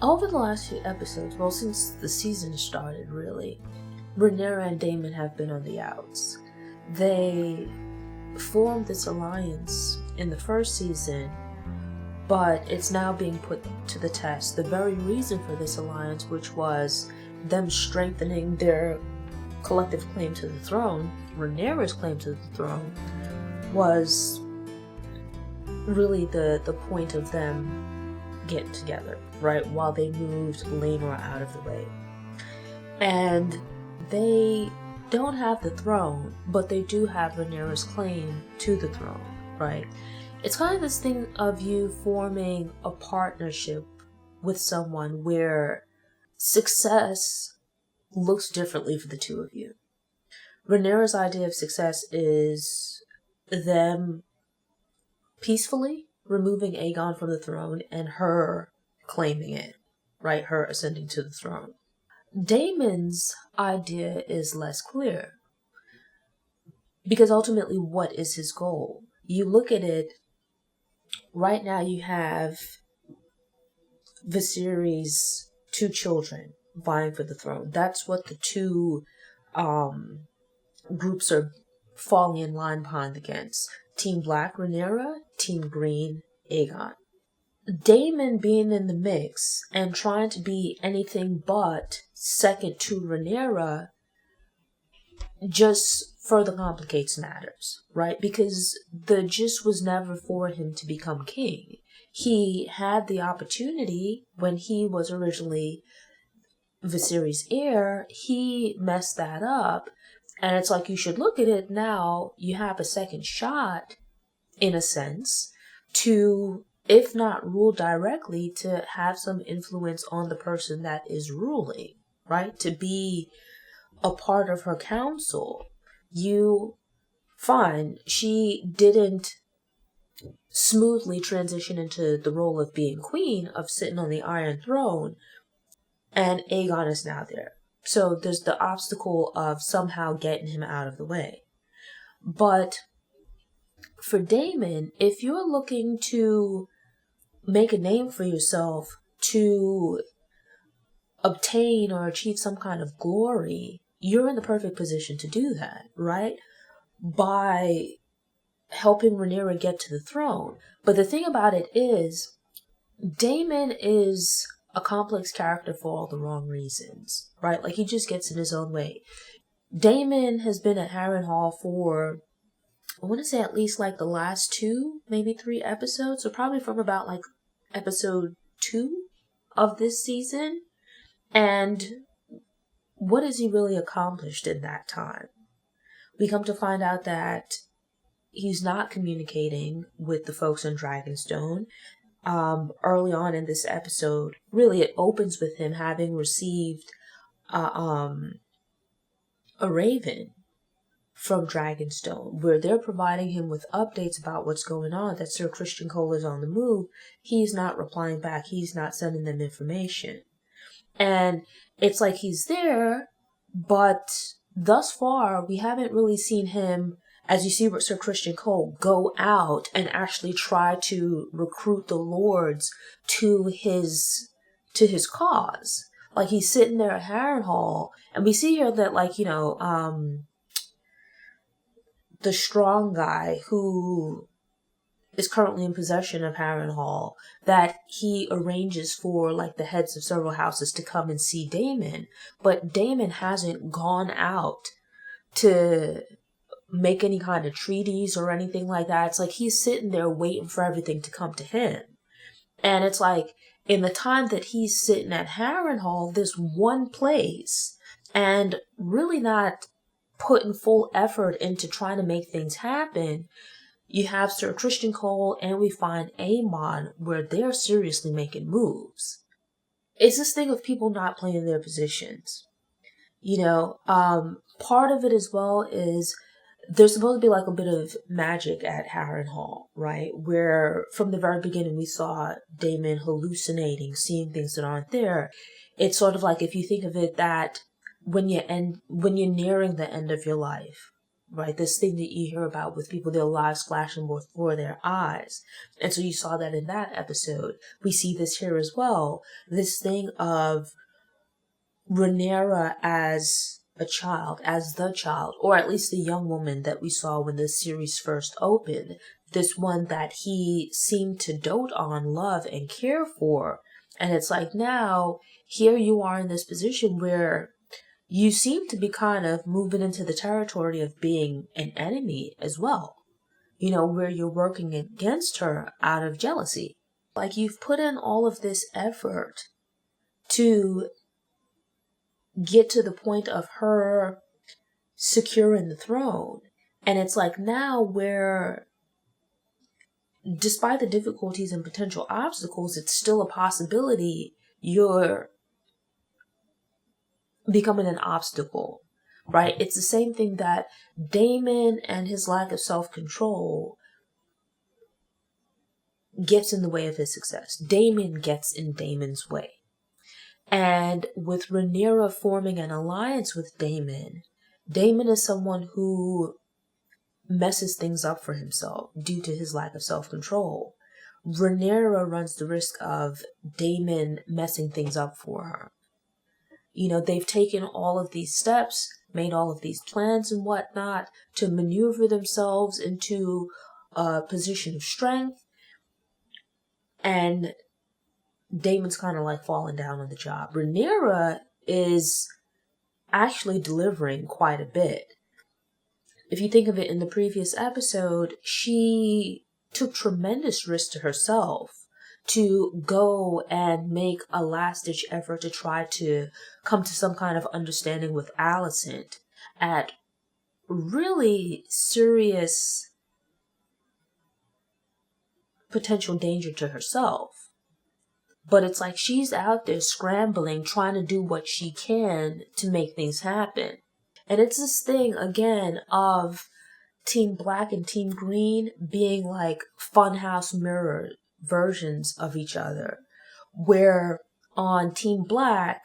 Over the last few episodes, well, since the season started, really, Rhaenyra and Daemon have been on the outs. They formed this alliance in the first season, but it's now being put to the test. The very reason for this alliance, which was them strengthening their collective claim to the throne, Rhaenyra's claim to the throne, was really the point of them getting together, right? While they moved Laenor out of the way. And they don't have the throne, but they do have Rhaenyra's claim to the throne, right? It's kind of this thing of you forming a partnership with someone where success looks differently for the two of you. Rhaenyra's idea of success is them peacefully removing Aegon from the throne and her claiming it, right? Her ascending to the throne. Daemon's idea is less clear, because ultimately, what is his goal? You look at it, right now you have Viserys' two children vying for the throne. That's what the two groups are falling in line behind against. Team Black, Rhaenyra, Team Green, Aegon. Daemon being in the mix and trying to be anything but second to Rhaenyra just further complicates matters, right? Because the gist was never for him to become king. He had the opportunity when he was originally Viserys' heir. He messed that up, and it's like, you should look at it now. You have a second shot, in a sense, to, if not rule directly, to have some influence on the person that is ruling, right? To be a part of her council. She didn't smoothly transition into the role of being queen, of sitting on the Iron Throne, and Aegon is now there. So there's the obstacle of somehow getting him out of the way. But for Daemon, if you're looking to make a name for yourself, to obtain or achieve some kind of glory, you're in the perfect position to do that, right? By helping Rhaenyra get to the throne. But the thing about it is, Daemon is a complex character for all the wrong reasons, right? Like, he just gets in his own way. Daemon has been at Harrenhal for, I want to say, at least like the last 2, maybe 3 episodes, so probably from about like episode 2 of this season. And what has he really accomplished in that time? We come to find out that he's not communicating with the folks in Dragonstone. Early on in this episode, really it opens with him having received a raven from Dragonstone, where they're providing him with updates about what's going on, that Sir Christian Cole is on the move. He's not replying back. He's not sending them information. And it's like he's there, but thus far, we haven't really seen him, as you see with Sir Christian Cole, go out and actually try to recruit the lords to his cause. Like, he's sitting there at Harrenhal, and we see here that, like, the strong guy who is currently in possession of Harrenhal, that he arranges for, like, the heads of several houses to come and see Daemon, but Daemon hasn't gone out to make any kind of treaties or anything like that. It's like he's sitting there waiting for everything to come to him. And it's like, in the time that he's sitting at Harrenhal, this one place, and really not putting full effort into trying to make things happen, you have Sir Christian Cole and we find Aemon, where they're seriously making moves. It's this thing of people not playing their positions. Part of it as well is there's supposed to be like a bit of magic at Harrenhal, right? Where from the very beginning we saw Daemon hallucinating, seeing things that aren't there. It's sort of like, if you think of it, that when you're nearing the end of your life, right? This thing that you hear about with people, their lives flashing before their eyes. And so you saw that in that episode. We see this here as well. This thing of Rhaenyra as a child, as the child, or at least the young woman that we saw when the series first opened. This one that he seemed to dote on, love, and care for. And it's like now, here you are in this position where you seem to be kind of moving into the territory of being an enemy as well. You know, where you're working against her out of jealousy. Like, you've put in all of this effort to get to the point of her securing the throne. And it's like now where, despite the difficulties and potential obstacles, it's still a possibility you're becoming an obstacle, right? It's the same thing that Daemon and his lack of self-control gets in the way of his success. Daemon gets in Daemon's way. And with Rhaenyra forming an alliance with Daemon, Daemon is someone who messes things up for himself due to his lack of self-control. Rhaenyra runs the risk of Daemon messing things up for her. You know, they've taken all of these steps, made all of these plans and whatnot to maneuver themselves into a position of strength. And Daemon's kind of like falling down on the job. Rhaenyra is actually delivering quite a bit. If you think of it, in the previous episode, she took tremendous risk to herself to go and make a last-ditch effort to try to come to some kind of understanding with Alicent at really serious potential danger to herself. But it's like she's out there scrambling, trying to do what she can to make things happen. And it's this thing, again, of Team Black and Team Green being like funhouse mirror versions of each other. Where on Team Black,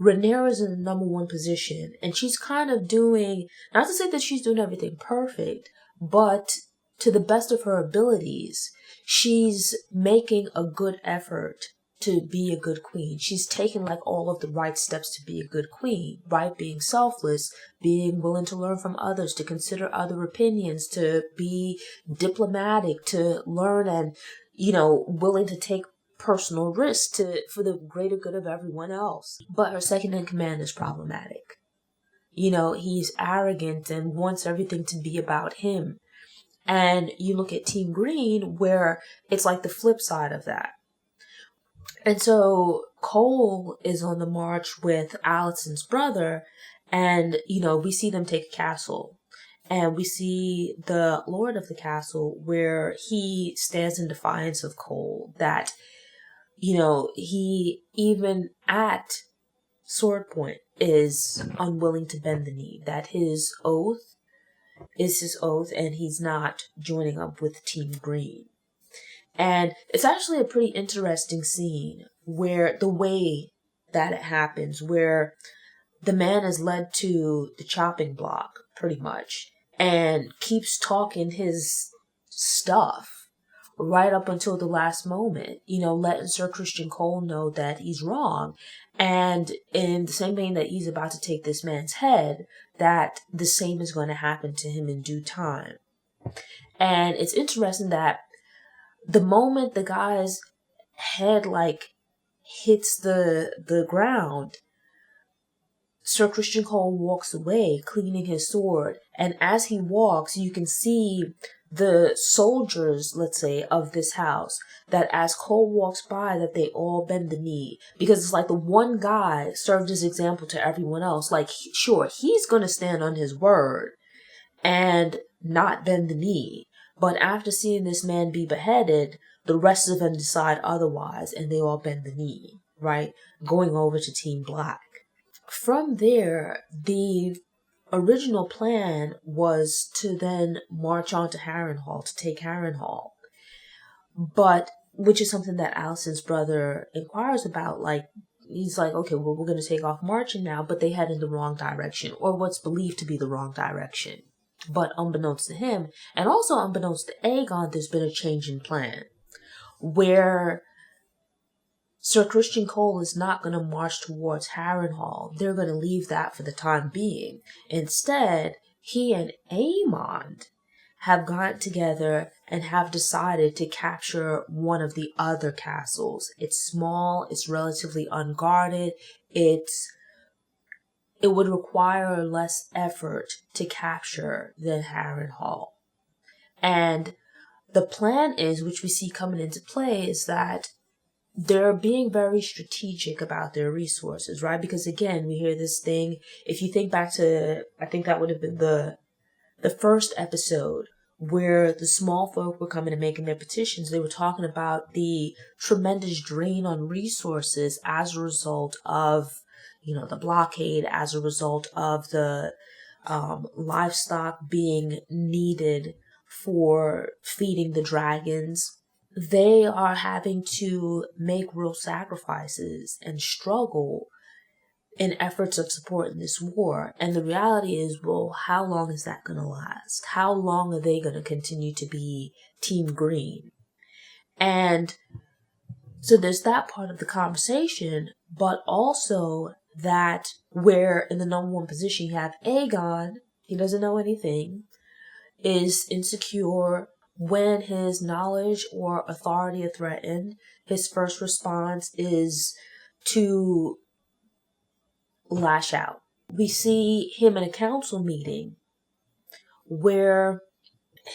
Rhaenyra's in the number one position, and she's kind of doing, not to say that she's doing everything perfect, but to the best of her abilities, she's making a good effort to be a good queen. She's taken like all of the right steps to be a good queen, right? Being selfless, being willing to learn from others, to consider other opinions, to be diplomatic, to learn and, you know, willing to take personal risks for the greater good of everyone else. But her second in command is problematic. You know, he's arrogant and wants everything to be about him. And you look at Team Green, where it's like the flip side of that. And so Cole is on the march with Alicent's brother, and, you know, we see them take a castle. And we see the lord of the castle where he stands in defiance of Cole, that, you know, he, even at sword point, is unwilling to bend the knee, that his oath is his oath, and he's not joining up with Team Green. And it's actually a pretty interesting scene where the way that it happens, where the man is led to the chopping block, pretty much, and keeps talking his stuff right up until the last moment, you know, letting Sir Christian Cole know that he's wrong. And in the same vein that he's about to take this man's head, that the same is going to happen to him in due time. And it's interesting that the moment the guy's head like hits the ground, Sir Christian Cole walks away, cleaning his sword. And as he walks, you can see the soldiers, let's say, of this house, that as Cole walks by, that they all bend the knee. Because it's like the one guy served as example to everyone else. Like, sure, he's going to stand on his word and not bend the knee. But after seeing this man be beheaded, the rest of them decide otherwise, and they all bend the knee, right? Going over to Team Black. From there, the original plan was to then march on to Harrenhal, to take Harrenhal. But, which is something that Alicent's brother inquires about, like, he's like, okay, well, we're going to take off marching now, but they head in the wrong direction, or what's believed to be the wrong direction. But unbeknownst to him, and also unbeknownst to Aegon, there's been a change in plan where Sir Christian Cole is not going to march towards Harrenhal. They're going to leave that for the time being. Instead, he and Aemond have gotten together and have decided to capture one of the other castles. It's small, it's relatively unguarded, it would require less effort to capture than Harrenhal. And the plan is, which we see coming into play, is that they're being very strategic about their resources, right? Because again, we hear this thing, if you think back to, I think that would have been the first episode where the small folk were coming and making their petitions. They were talking about the tremendous drain on resources as a result of, the blockade, as a result of the livestock being needed for feeding the dragons. They are having to make real sacrifices and struggle in efforts of supporting this war. And the reality is, well, how long is that going to last? How long are they going to continue to be Team Green? And so there's that part of the conversation, but also that where in the number one position you have Aegon, he doesn't know anything, is insecure. When his knowledge or authority are threatened, his first response is to lash out. We see him in a council meeting where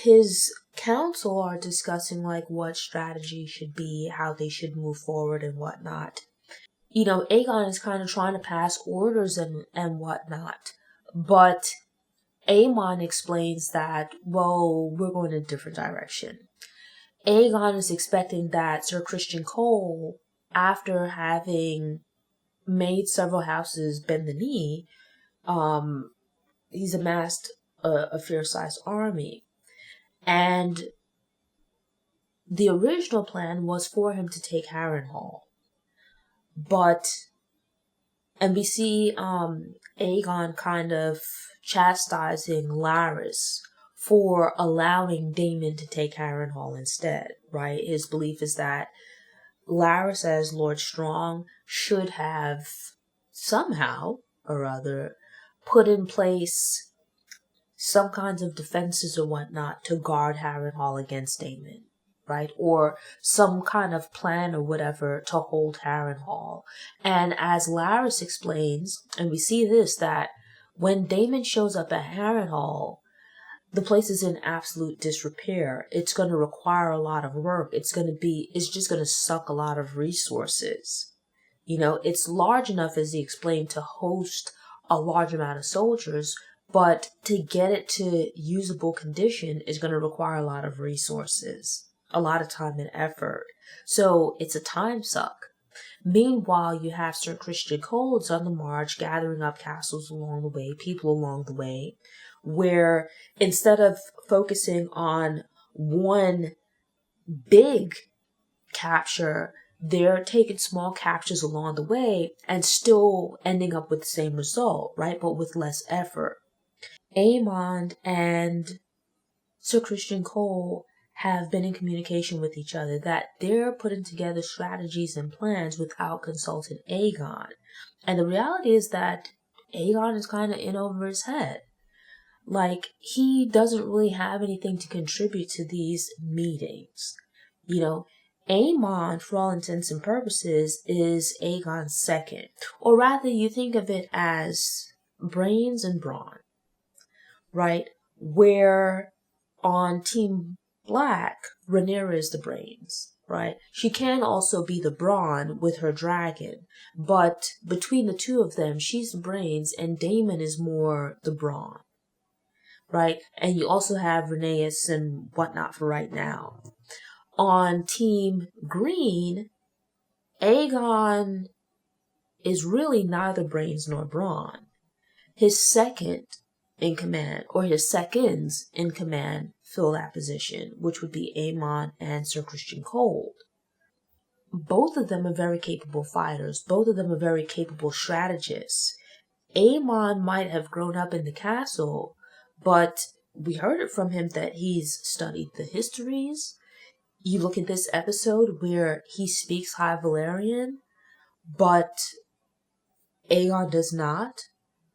his council are discussing like what strategy should be, how they should move forward and whatnot. Aegon is kind of trying to pass orders and whatnot, but Aemon explains that, well, we're going in a different direction. Aegon is expecting that Sir Christian Cole, after having made several houses bend the knee, he's amassed a fair-sized army. And the original plan was for him to take Harrenhal. And we see Aegon kind of chastising Larys for allowing Daemon to take Harrenhal instead, right? His belief is that Larys, as Lord Strong, should have somehow or other put in place some kinds of defenses or whatnot to guard Harrenhal against Daemon, right? Or some kind of plan or whatever to hold Harrenhal. And as Larys explains, and we see this, that when Daemon shows up at Harrenhal, the place is in absolute disrepair. It's going to require a lot of work. It's just going to suck a lot of resources. It's large enough, as he explained, to host a large amount of soldiers, but to get it to usable condition is going to require a lot of resources, a lot of time and effort. So it's a time suck. Meanwhile, you have Sir Christian Coles on the march, gathering up castles along the way, people along the way, where instead of focusing on one big capture, they're taking small captures along the way and still ending up with the same result, right? But with less effort. Aemond and Sir Christian Cole have been in communication with each other that they're putting together strategies and plans without consulting Aegon. And the reality is that Aegon is kind of in over his head. Like, he doesn't really have anything to contribute to these meetings. Aemon, for all intents and purposes, is Aegon's second. Or rather, you think of it as brains and brawn, right? Where on Team Black, Rhaenyra is the brains, right? She can also be the brawn with her dragon, but between the two of them, she's the brains and Daemon is more the brawn, right? And you also have Rhaenys and whatnot for right now. On Team Green, Aegon is really neither brains nor brawn. His second in command, or his seconds in command, fill that position, which would be Aemon and Sir Christian Cole. Both of them are very capable fighters. Both of them are very capable strategists. Aemon might have grown up in the castle, but we heard it from him that he's studied the histories. You look at this episode where he speaks High Valyrian, but Aegon does not,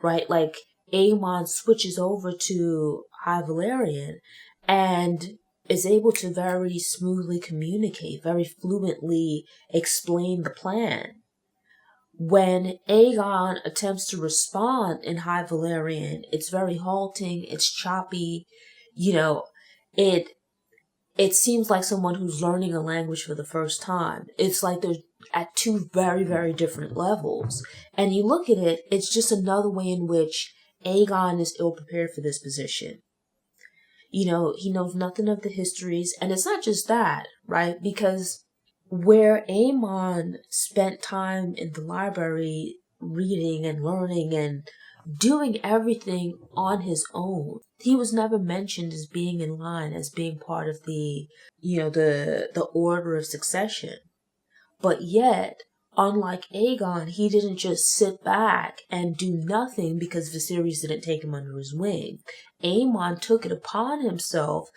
right? Like, Aemon switches over to High Valyrian and is able to very smoothly communicate, very fluently explain the plan. When Aegon attempts to respond in High Valyrian, it's very halting, it's choppy, you know, it seems like someone who's learning a language for the first time. It's like they're at two very, very different levels. And you look at it, it's just another way in which Aegon is ill prepared for this position. You know, he knows nothing of the histories, and it's not just that, right? Because where Aemon spent time in the library reading and learning and doing everything on his own, he was never mentioned as being in line, as being part of the, the order of succession. But yet, unlike Aegon, he didn't just sit back and do nothing because Viserys didn't take him under his wing. Aemon took it upon himself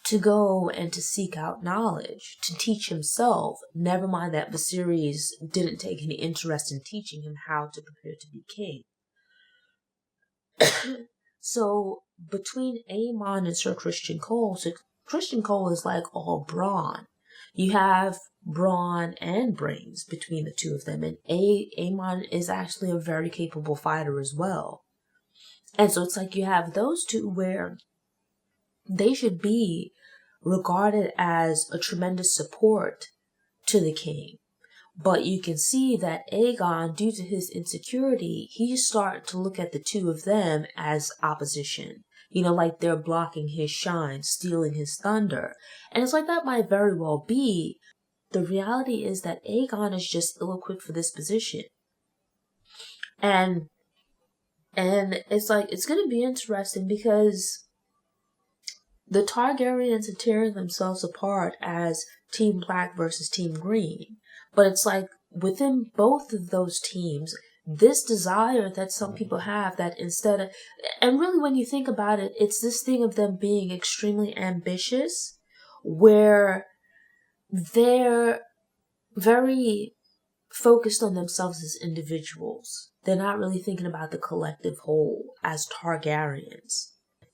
to go and to seek out knowledge, to teach himself, never mind that Viserys didn't take any interest in teaching him how to prepare to be king. So, between Aemon and Sir Christian Cole, Sir Christian Cole is like all brawn. You have brawn and brains between the two of them, and Aemon is actually a very capable fighter as well. And so it's like you have those two where they should be regarded as a tremendous support to the king. But you can see that Aegon, due to his insecurity, he's starting to look at the two of them as opposition. You know, like they're blocking his shine, stealing his thunder. And it's like that might very well be. The reality is that Aegon is just ill-equipped for this position. And it's like, it's going to be interesting because the Targaryens are tearing themselves apart as Team Black versus Team Green. But it's like within both of those teams, this desire that some people have that instead of, and really when you think about it, it's this thing of them being extremely ambitious where they're very focused on themselves as individuals. They're not really thinking about the collective whole as Targaryens.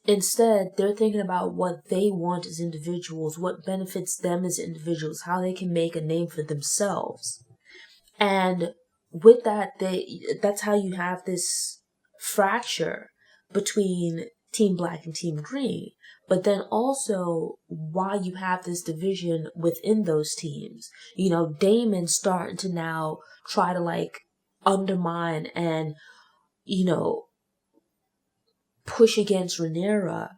Instead, they're thinking about what they want as individuals, what benefits them as individuals, how they can make a name for themselves. And with that, that's how you have this fracture between Team Black and Team Green. But then also why you have this division within those teams. You know, Daemon's starting to now try to like undermine and, push against Rhaenyra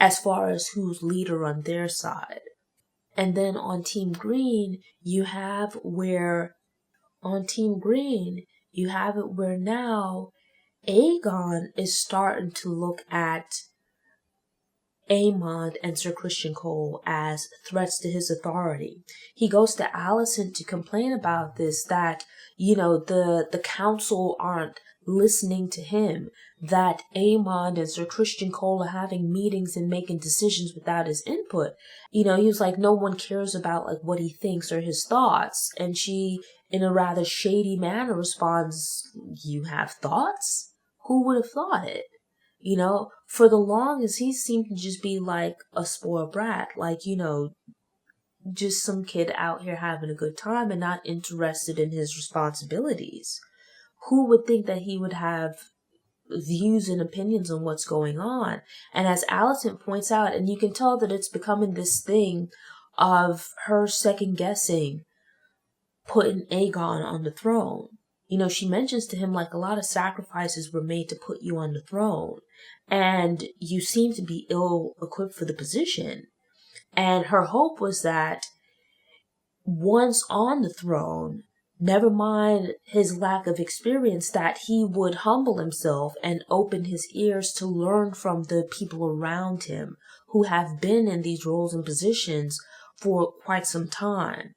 as far as who's leader on their side. And then on Team Green, you have it where now Aegon is starting to look at Aemon and Sir Christian Cole as threats to his authority. He goes to Alicent to complain about this, that, the council aren't listening to him, that Aemon and Sir Christian Cole are having meetings and making decisions without his input. He was like, no one cares about like what he thinks or his thoughts. And she, in a rather shady manner, responds, you have thoughts? Who would have thought it? For the longest, he seemed to just be like a spoiled brat, like, just some kid out here having a good time and not interested in his responsibilities. Who would think that he would have views and opinions on what's going on? And as Alicent points out, and you can tell that it's becoming this thing of her second guessing putting Aegon on the throne. She mentions to him like a lot of sacrifices were made to put you on the throne, and you seem to be ill-equipped for the position. And her hope was that once on the throne, never mind his lack of experience, that he would humble himself and open his ears to learn from the people around him who have been in these roles and positions for quite some time.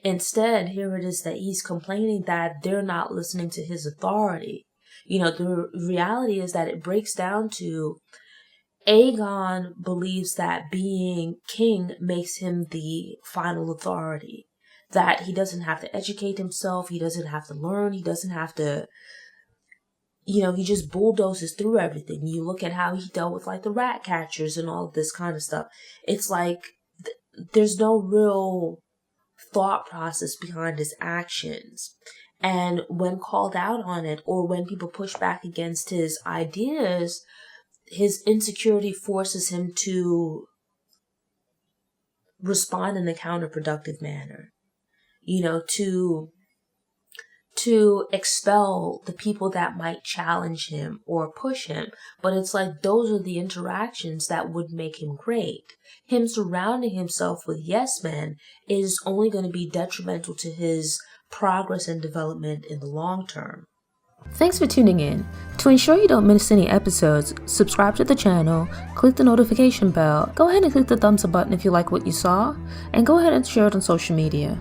Instead, here it is that he's complaining that they're not listening to his authority. The reality is that it breaks down to Aegon believes that being king makes him the final authority, that he doesn't have to educate himself, he doesn't have to learn, he doesn't have to, he just bulldozes through everything. You look at how he dealt with like the rat catchers and all of this kind of stuff. It's like there's no real thought process behind his actions. And when called out on it, or when people push back against his ideas, his insecurity forces him to respond in a counterproductive manner, to expel the people that might challenge him or push him. But it's like those are the interactions that would make him great. Him surrounding himself with yes men is only going to be detrimental to his progress and development in the long term. Thanks for tuning in. To ensure you don't miss any episodes, subscribe to the channel, click the notification bell, go ahead and click the thumbs up button if you like what you saw, and go ahead and share it on social media.